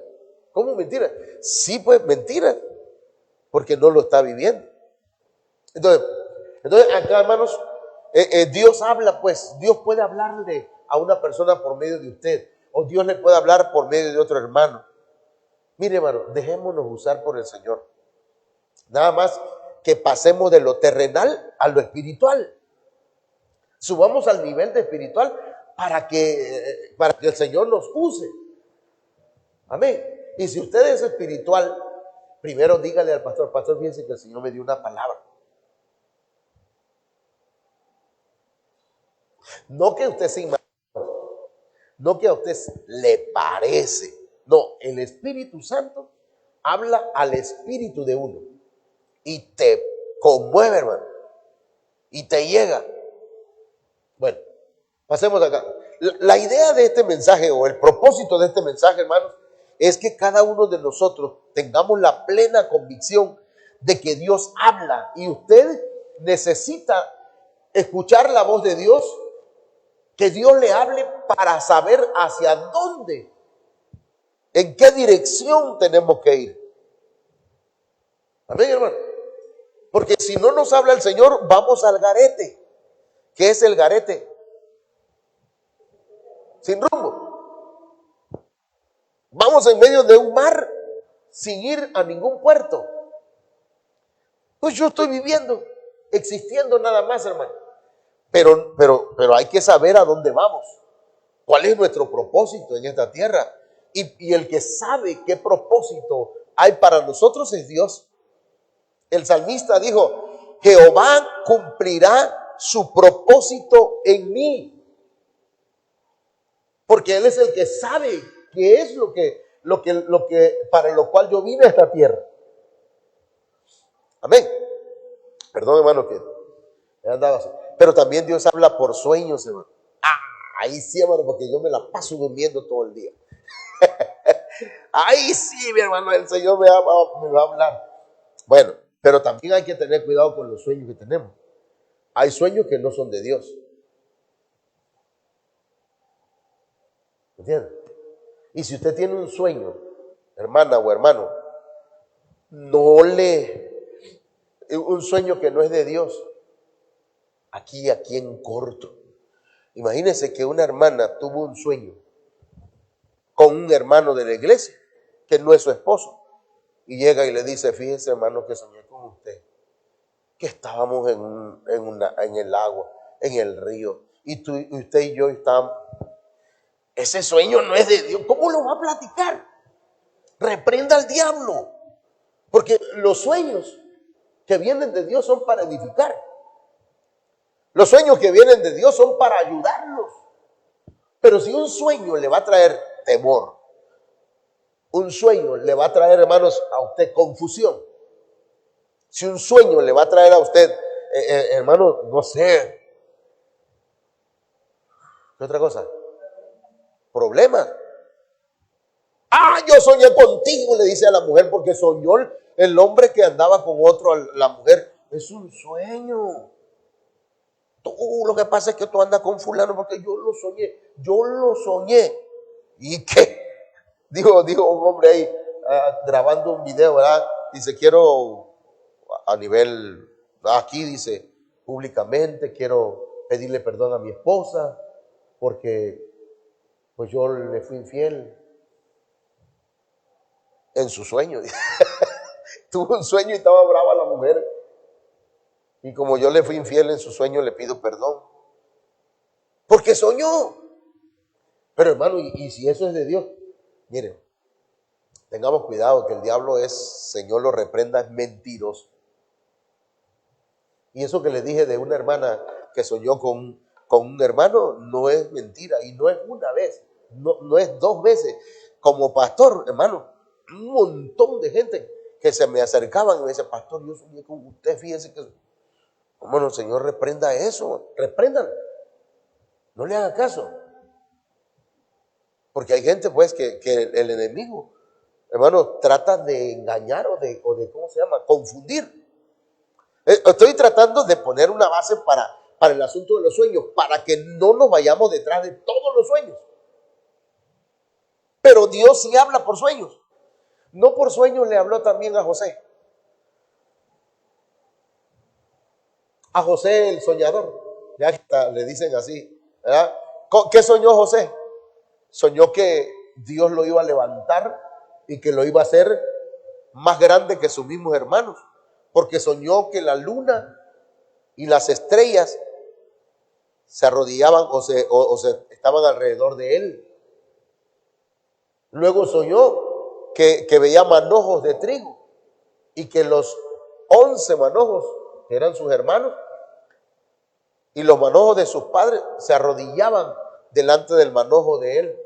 ¿Cómo mentira? Sí, pues mentira, porque no lo está viviendo. Entonces acá, hermanos, Dios habla, pues, Dios puede hablarle a una persona por medio de usted, o Dios le puede hablar por medio de otro hermano. Mire, hermano, dejémonos usar por el Señor. Nada más que pasemos de lo terrenal a lo espiritual. Subamos al nivel de espiritual para que el Señor nos use. Amén. Y si usted es espiritual, primero dígale al pastor, pastor, fíjense que el Señor me dio una palabra. No que usted se imagine, no que a usted le parece. No, el Espíritu Santo habla al espíritu de uno y te conmueve, hermano, y te llega. Bueno, pasemos acá. La idea de este mensaje o el propósito de este mensaje, hermanos, es que cada uno de nosotros tengamos la plena convicción de que Dios habla y usted necesita escuchar la voz de Dios, que Dios le hable para saber hacia dónde, en qué dirección tenemos que ir. Amén, hermano. Porque si no nos habla el Señor, vamos al garete. ¿Qué es el garete? Sin rumbo. Vamos en medio de un mar sin ir a ningún puerto. Pues yo estoy viviendo, existiendo nada más, hermano. Pero hay que saber a dónde vamos. ¿Cuál es nuestro propósito en esta tierra? Y el que sabe qué propósito hay para nosotros es Dios. El salmista dijo, Jehová cumplirá su propósito en mí. Porque Él es el que sabe qué es lo que para lo cual yo vine a esta tierra. Amén. Perdón, hermano, que Andaba así. Pero también Dios habla por sueños, hermano. Ahí sí, hermano, porque yo me la paso durmiendo todo el día. Ahí sí, mi hermano, el Señor me va a hablar. Bueno, pero también hay que tener cuidado con los sueños que tenemos. Hay sueños que no son de Dios. ¿Entiendes? Y si usted tiene un sueño, hermana o hermano, un sueño que no es de Dios, aquí en corto. Imagínense que una hermana tuvo un sueño con un hermano de la iglesia, que no es su esposo, y llega y le dice: fíjese, hermano, que soñé con usted, que estábamos en el agua, en el río, y usted y yo estábamos. Ese sueño no es de Dios. ¿Cómo lo va a platicar? Reprenda al diablo, porque los sueños que vienen de Dios son para edificar. Los sueños que vienen de Dios son para ayudarnos. Pero si un sueño le va a traer temor, un sueño le va a traer, hermanos, a usted confusión. Si un sueño le va a traer a usted, hermano, no sé, ¿qué otra cosa? Problemas. Yo soñé contigo, le dice a la mujer, porque soñó el hombre que andaba con otro, la mujer. Es un sueño. Tú, lo que pasa es que tú andas con fulano porque yo lo soñé. ¿Y qué? Dijo un hombre ahí, grabando un video, ¿verdad? Dice: quiero a nivel, aquí dice, públicamente, quiero pedirle perdón a mi esposa porque pues yo le fui infiel en su sueño. Tuvo un sueño y estaba brava la mujer. Y como yo le fui infiel en su sueño, le pido perdón. Porque soñó. Pero hermano, y si eso es de Dios, miren, tengamos cuidado que el diablo Señor lo reprenda, es mentiroso. Y eso que le dije de una hermana que soñó con un hermano, no es mentira. Y no es una vez, no es dos veces. Como pastor, hermano, un montón de gente que se me acercaban y me decían: pastor, yo soñé con usted, fíjese que... Bueno, el Señor reprenda eso, repréndalo. No le haga caso. Porque hay gente, pues, que el enemigo, hermano, trata de engañar o de ¿cómo se llama? Confundir. Estoy tratando de poner una base para el asunto de los sueños, para que no nos vayamos detrás de todos los sueños. Pero Dios sí habla por sueños. No por sueños le habló también a José. A José el soñador. Ya está, le dicen así, ¿verdad? ¿Qué soñó José? Soñó que Dios lo iba a levantar y que lo iba a hacer más grande que sus mismos hermanos. Porque soñó que la luna y las estrellas se arrodillaban o se estaban alrededor de él. Luego soñó que veía manojos de trigo y que los 11 manojos, que eran sus hermanos, y los manojos de sus padres se arrodillaban delante del manojo de él.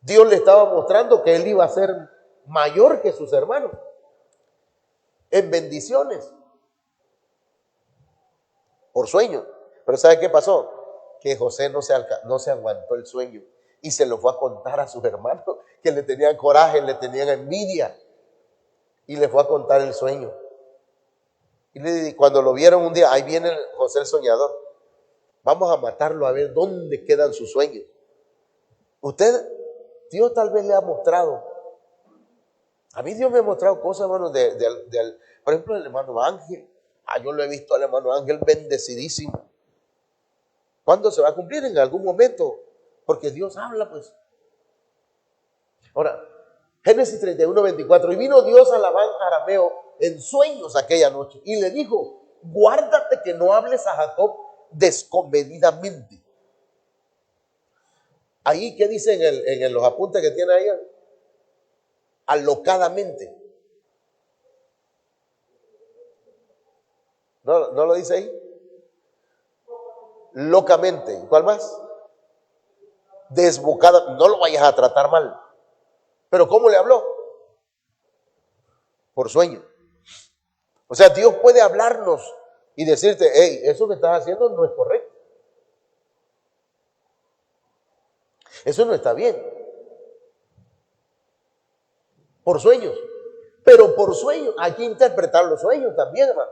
Dios le estaba mostrando que él iba a ser mayor que sus hermanos en bendiciones por sueño. Pero ¿sabe qué pasó? Que José no se aguantó el sueño y se lo fue a contar a sus hermanos, que le tenían coraje, le tenían envidia, y le fue a contar el sueño. Y cuando lo vieron un día: ahí viene José el soñador, vamos a matarlo a ver dónde quedan sus sueños. Dios tal vez le ha mostrado. A mí Dios me ha mostrado cosas, hermano, por ejemplo, el hermano Ángel. Yo lo he visto al hermano Ángel bendecidísimo. ¿Cuándo se va a cumplir? En algún momento, porque Dios habla, pues. Ahora, Génesis 31:24. Y vino Dios a Labán arameo en sueños aquella noche y le dijo: guárdate que no hables a Jacob descomedidamente. Ahí, ¿qué dice en los apuntes que tiene ahí? Alocadamente. ¿No lo dice ahí? Locamente. ¿Cuál más? Desbocada. No lo vayas a tratar mal. ¿Pero cómo le habló? Por sueño. O sea, Dios puede hablarnos y decirte, hey, eso que estás haciendo no es correcto. Eso no está bien. Por sueños. Pero por sueños hay que interpretar los sueños también, hermano.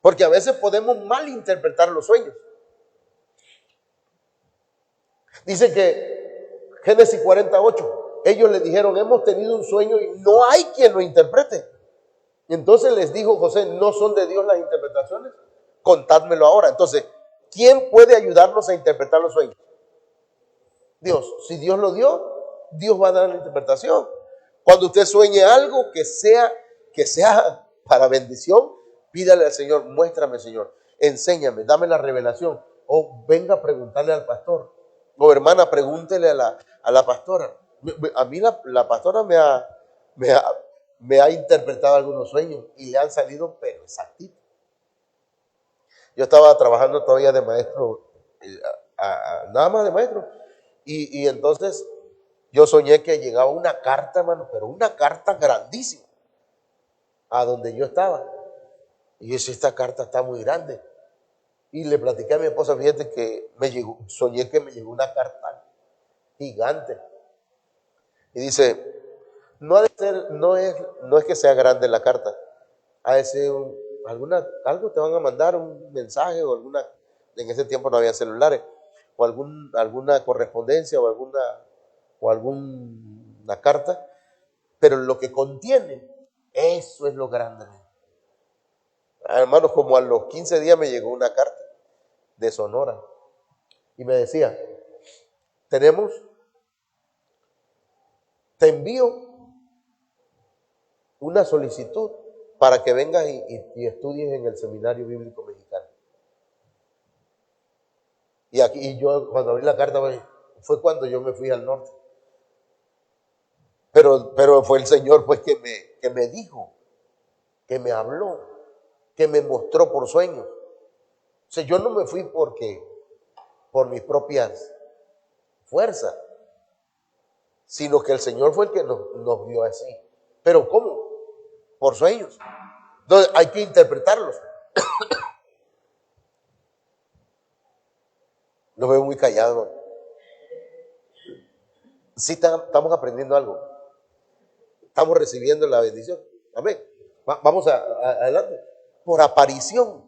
Porque a veces podemos malinterpretar los sueños. Dice que Génesis 48, ellos le dijeron, hemos tenido un sueño y no hay quien lo interprete. Entonces les dijo José, ¿no son de Dios las interpretaciones? Contádmelo ahora. Entonces, ¿quién puede ayudarnos a interpretar los sueños? Dios. Si Dios lo dio, Dios va a dar la interpretación. Cuando usted sueñe algo que sea para bendición, pídale al Señor, muéstrame, Señor, enséñame, dame la revelación. O venga a preguntarle al pastor. O hermana, pregúntele a la pastora. A mí la pastora me ha interpretado algunos sueños y le han salido pero exactitos. Yo estaba trabajando todavía de maestro, nada más de maestro. Y entonces yo soñé que llegaba una carta, hermano, pero una carta grandísima a donde yo estaba. Y yo decía, esta carta está muy grande. Y le platiqué a mi esposa, fíjate que soñé que me llegó una carta gigante. Y dice, no es que sea grande la carta, ha de ser algo te van a mandar, un mensaje o en ese tiempo no había celulares, o alguna correspondencia o alguna carta, pero lo que contiene, eso es lo grande. Hermanos, como a los 15 días me llegó una carta de Sonora y me decía, te envío una solicitud para que vengas y estudies en el Seminario Bíblico Mexicano. Y yo cuando abrí la carta fue cuando yo me fui al norte. Pero fue el Señor pues que me dijo, que me habló, que me mostró por sueños. O sea, yo no me fui por mis propias fuerzas, sino que el Señor fue el que nos vio así. ¿Pero cómo? Por sueños. Entonces hay que interpretarlos. Los veo muy callados. Sí estamos aprendiendo algo. Estamos recibiendo la bendición. Amén. Vamos adelante. Por aparición.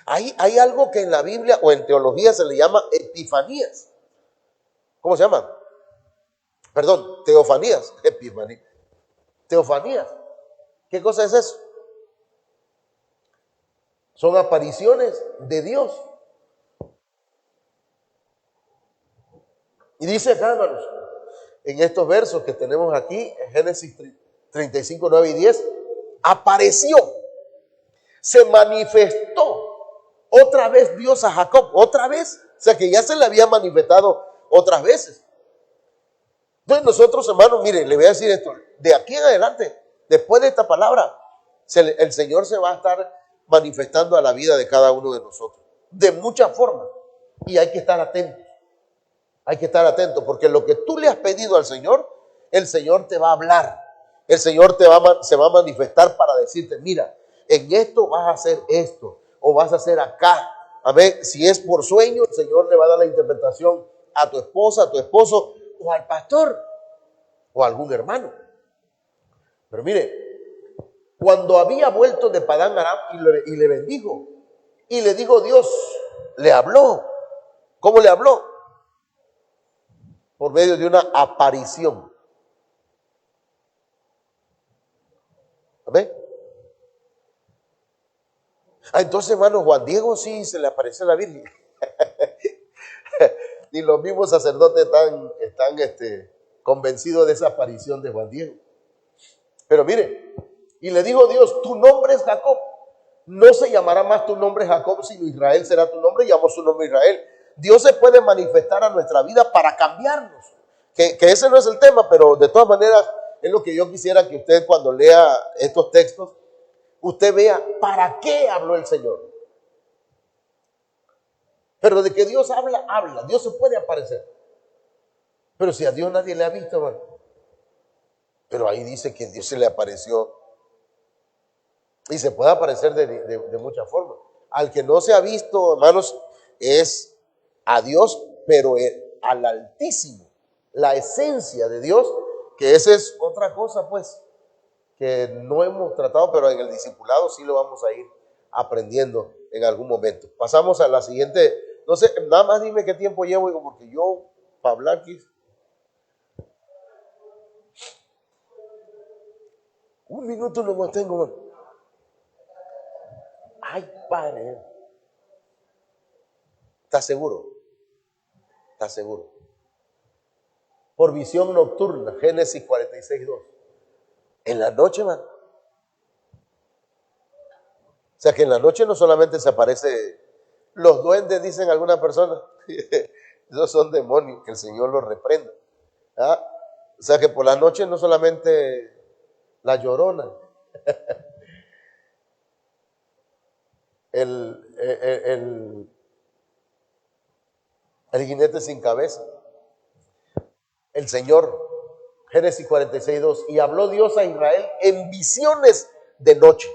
Hay algo que en la Biblia o en teología se le llama epifanías. ¿Cómo se llama? Perdón, teofanías. Epifanía. Teofanías. ¿Qué cosa es eso? Son apariciones de Dios. Y dice acá, hermanos, en estos versos que tenemos aquí, en Génesis 35, 9 y 10, apareció, se manifestó otra vez Dios a Jacob, otra vez, o sea que ya se le había manifestado otras veces. Entonces nosotros, hermanos, miren, le voy a decir esto, de aquí en adelante, después de esta palabra, el Señor se va a estar manifestando a la vida de cada uno de nosotros, de muchas formas, y hay que estar atentos. Hay que estar atento porque lo que tú le has pedido al Señor, el Señor te va a hablar. El Señor se va a manifestar para decirte, mira, en esto vas a hacer esto o vas a hacer acá. Amén. Si es por sueño, el Señor le va a dar la interpretación a tu esposa, a tu esposo o al pastor o a algún hermano. Pero mire, cuando había vuelto de Padán Aram y le bendijo y le dijo Dios, le habló. ¿Cómo le habló? Por medio de una aparición. ¿Amén? Entonces, hermano, Juan Diego sí se le apareció a la Virgen. Y los mismos sacerdotes están convencidos de esa aparición de Juan Diego. Pero mire, y le dijo Dios, tu nombre es Jacob. No se llamará más tu nombre Jacob, sino Israel será tu nombre, y llamó su nombre Israel. Dios se puede manifestar a nuestra vida para cambiarnos. Que ese no es el tema, pero de todas maneras es lo que yo quisiera que usted cuando lea estos textos, usted vea para qué habló el Señor. Pero de que Dios habla, habla. Dios se puede aparecer. Pero si a Dios nadie le ha visto, hermano. Pero ahí dice que Dios se le apareció Y se puede aparecer de muchas formas. Al que no se ha visto, hermanos, es a Dios, pero al Altísimo, la esencia de Dios, que esa es otra cosa, pues, que no hemos tratado, pero en el discipulado sí lo vamos a ir aprendiendo en algún momento. Pasamos a la siguiente, no sé, nada más dime qué tiempo llevo, porque yo, para hablar aquí, un minuto no tengo. Ay, padre, ¿estás seguro? ¿Estás seguro? Por visión nocturna, Génesis 46:2. En la noche, man. O sea que en la noche no solamente se aparece los duendes, dicen algunas personas. Esos son demonios, que el Señor los reprenda. ¿Ah? O sea que por la noche no solamente la llorona, el, el jinete sin cabeza, el Señor. Génesis 46:2. Y habló Dios a Israel en visiones de noche.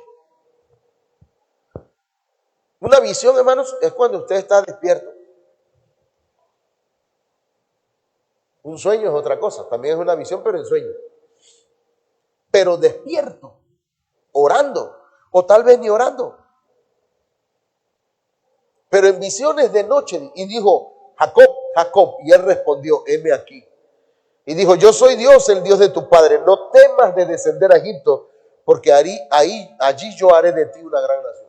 Una visión, hermanos, es cuando usted está despierto. Un sueño es otra cosa, también es una visión, pero en sueño. Pero despierto, orando, o tal vez ni orando. Pero en visiones de noche, y dijo, Jacob, Jacob, y él respondió, heme aquí. Y dijo, yo soy Dios, el Dios de tu padre, no temas de descender a Egipto, porque allí yo haré de ti una gran nación.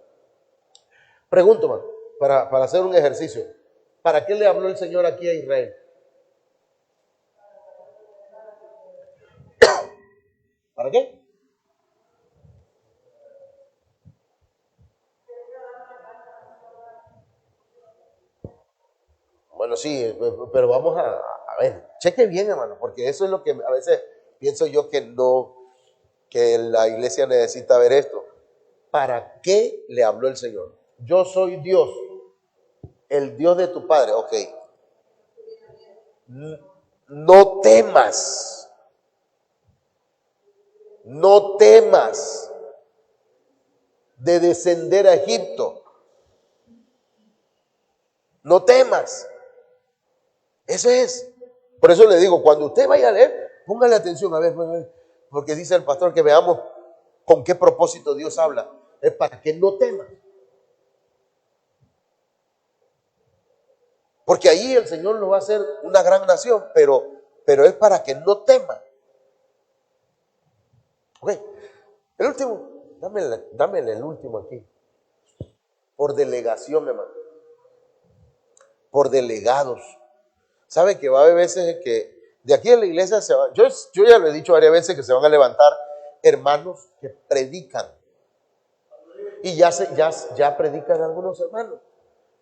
Pregunto, man, para hacer un ejercicio, ¿para qué le habló el Señor aquí a Israel? ¿Para qué? Bueno, sí, pero vamos a ver, cheque bien, hermano, porque eso es lo que a veces pienso yo que no, que la iglesia necesita ver esto. ¿Para qué le habló el Señor? Yo soy Dios, el Dios de tu padre. Ok. No temas, no temas de descender a Egipto. No temas. Eso es. Por eso le digo, cuando usted vaya a leer, póngale atención a ver, porque dice el pastor que veamos con qué propósito Dios habla. Es para que no temas. Porque ahí el Señor nos va a hacer una gran nación, pero es para que no temas. Ok. El último, dámele el último aquí. Por delegación, hermano. Por delegados. ¿Sabe que va a haber veces que de aquí en la iglesia se va? Yo ya lo he dicho varias veces que se van a levantar hermanos que predican. Y ya predican algunos hermanos.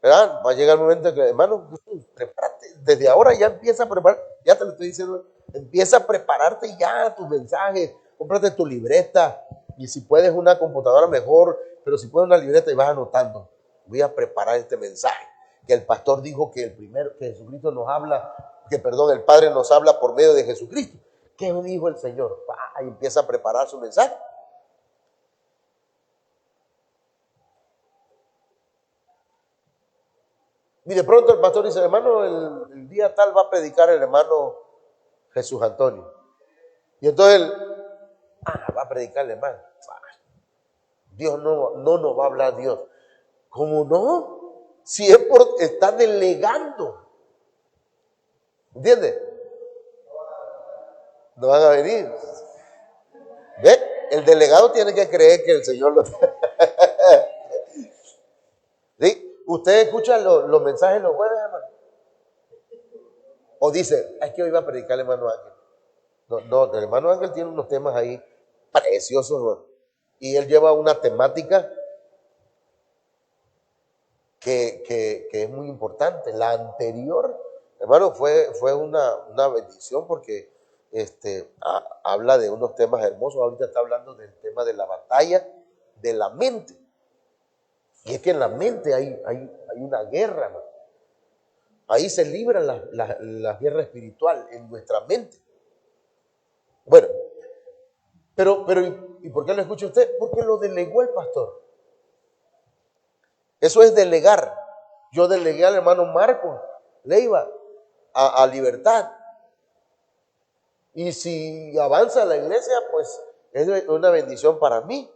¿Verdad? Va a llegar el momento que, hermano, prepárate. Desde ahora ya empieza a preparar. Ya te lo estoy diciendo. Empieza a prepararte ya tus mensajes. Cómprate tu libreta. Y si puedes una computadora mejor. Pero si puedes una libreta y vas anotando. Voy a preparar este mensaje. Que el pastor dijo que que Jesucristo nos habla, el Padre nos habla por medio de Jesucristo. ¿Qué dijo el Señor? Y empieza a preparar su mensaje. Y de pronto el pastor dice, hermano, el día tal va a predicar el hermano Jesús Antonio. Y entonces va a predicar el hermano. Dios no nos va a hablar Dios. ¿Cómo no? Si es está delegando. ¿Entiendes? No van a venir. ¿Ve? El delegado tiene que creer que el Señor lo... ¿Sí? ¿Usted escucha los mensajes los jueves, hermano? O dice, es que hoy va a predicar el hermano Ángel. No, el hermano Ángel tiene unos temas ahí preciosos, hermano. Y él lleva una temática que es muy importante. La anterior, hermano, fue una bendición porque habla de unos temas hermosos. Ahorita está hablando del tema de la batalla de la mente. Y es que en la mente hay una guerra, hermano. Ahí se libra la guerra espiritual en nuestra mente. Bueno, pero ¿Y por qué lo escucha usted? Porque lo delegó el pastor. Eso es delegar. Yo delegué al hermano Marco Leiva a Libertad. Y si avanza la iglesia, pues es una bendición para mí.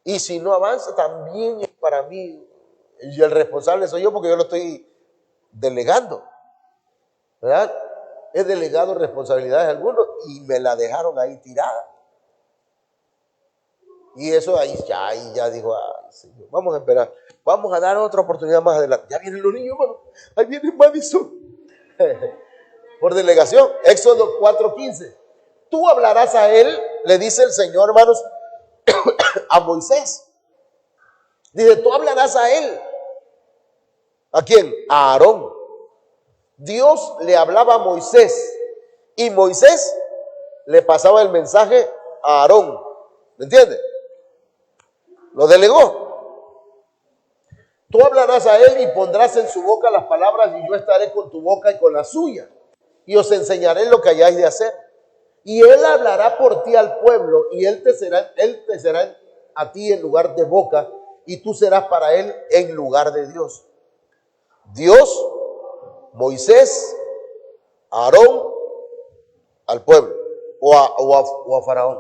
Y si no avanza, también es para mí. Y el responsable soy yo porque yo lo estoy delegando. ¿Verdad? He delegado responsabilidades a algunos y me la dejaron ahí tirada. Y eso ahí ya dijo, ay, Señor, vamos a esperar. Vamos a dar otra oportunidad más adelante. Ya vienen los niños, hermano. Ahí viene Madison. Por delegación. Éxodo 4:15. Tú hablarás a él, le dice el Señor, hermanos, a Moisés. Dice, tú hablarás a él. ¿A quién? A Aarón. Dios le hablaba a Moisés y Moisés le pasaba el mensaje a Aarón. ¿Me entiendes? Lo delegó. Tú hablarás a él y pondrás en su boca las palabras y yo estaré con tu boca y con la suya. Y os enseñaré lo que hayáis de hacer. Y él hablará por ti al pueblo y él te será a ti en lugar de boca y tú serás para él en lugar de Dios. Dios, Moisés, Aarón, al pueblo o a Faraón.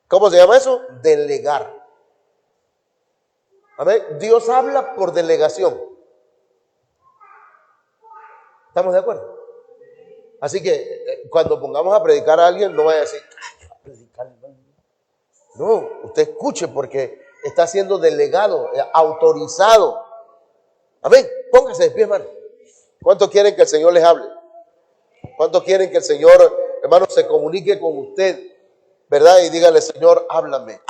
¿Cómo se llama eso? Delegar. Amén. Dios habla por delegación. ¿Estamos de acuerdo? Así que cuando pongamos a predicar a alguien, no vaya a decir, ay, a predicar. No, usted escuche porque está siendo delegado, autorizado. Amén. Póngase de pie, hermano. ¿Cuántos quieren que el Señor les hable? ¿Cuántos quieren que el Señor, hermano, se comunique con usted? ¿Verdad? Y dígale, Señor, háblame,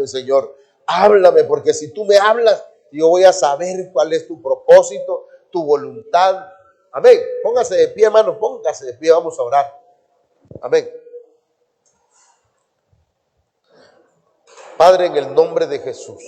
Señor, háblame, porque si tú me hablas, yo voy a saber cuál es tu propósito, tu voluntad. Amén. Póngase de pie, hermano, póngase de pie, vamos a orar. Amén. Padre, en el nombre de Jesús.